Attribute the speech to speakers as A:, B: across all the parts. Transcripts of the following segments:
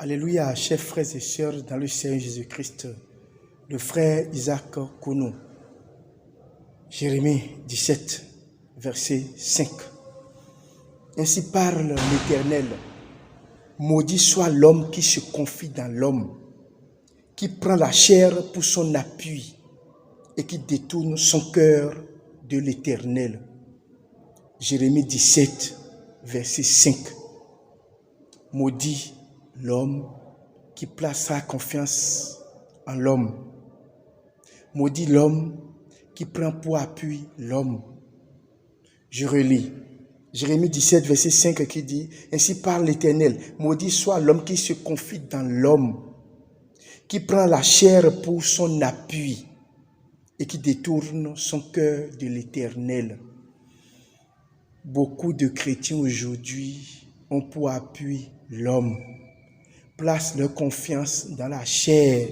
A: Alléluia, chers frères et sœurs dans le Seigneur Jésus-Christ, le frère Isaac Kounou, Jérémie 17, verset 5. Ainsi parle l'Éternel, maudit soit l'homme qui se confie dans l'homme, qui prend la chair pour son appui et qui détourne son cœur de l'Éternel. Jérémie 17, verset 5. Maudit l'homme qui place sa confiance en l'homme. Maudit l'homme qui prend pour appui l'homme. Je relis. Jérémie 17, verset 5 qui dit, « Ainsi parle l'Éternel, maudit soit l'homme qui se confie dans l'homme, qui prend la chair pour son appui et qui détourne son cœur de l'Éternel. » Beaucoup de chrétiens aujourd'hui ont pour appui l'homme, placent leur confiance dans la chair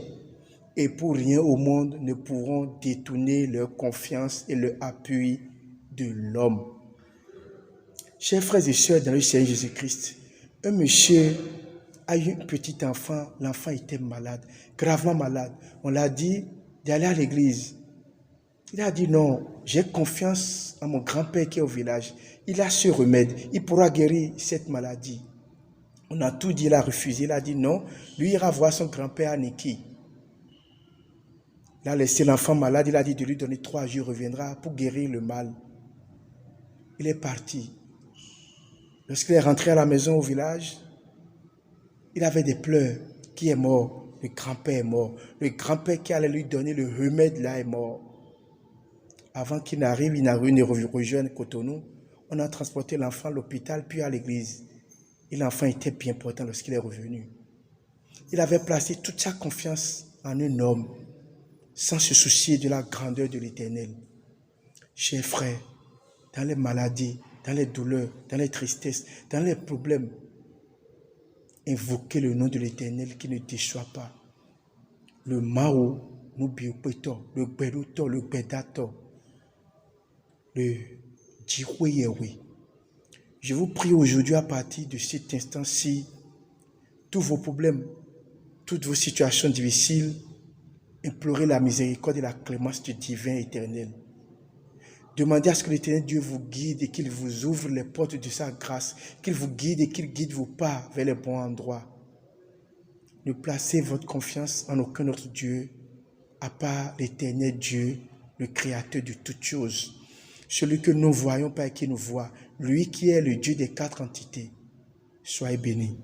A: et pour rien au monde ne pourront détourner leur confiance et leur appui de l'homme. Chers frères et sœurs dans le Seigneur Jésus-Christ, un monsieur a eu un petit enfant, l'enfant était malade, gravement malade. On l'a dit d'aller à l'église. Il a dit non, j'ai confiance en mon grand-père qui est au village. Il a ce remède, il pourra guérir cette maladie. On a tout dit, il a refusé, il a dit non, lui ira voir son grand-père à Niki. Il a laissé l'enfant malade, il a dit de lui donner 3 jours, il reviendra pour guérir le mal. Il est parti. Lorsqu'il est rentré à la maison au village, il avait des pleurs. Qui est mort? Le grand-père est mort. Le grand-père qui allait lui donner le remède là est mort. Avant qu'il n'arrive, il n'a rejoint Cotonou. On a transporté l'enfant à l'hôpital, puis à l'église. Et l'enfant était bien portant lorsqu'il est revenu. Il avait placé toute sa confiance en un homme, sans se soucier de la grandeur de l'Éternel. Chers frères, dans les maladies, dans les douleurs, dans les tristesses, dans les problèmes, invoquez le nom de l'Éternel qui ne déçoit pas. Le Mao, nous biopeto, le Beruto, le Bedato, le Jihuyewe. Je vous prie aujourd'hui à partir de cet instant-ci, tous vos problèmes, toutes vos situations difficiles, implorez la miséricorde et la clémence du divin éternel. Demandez à ce que l'Éternel Dieu vous guide et qu'il vous ouvre les portes de sa grâce, qu'il vous guide et qu'il guide vos pas vers les bons endroits. Ne placez votre confiance en aucun autre Dieu, à part l'Éternel Dieu, le Créateur de toutes choses. Celui que nous voyons pas et qui nous voit, lui qui est le Dieu des 4 entités. Soyez bénis.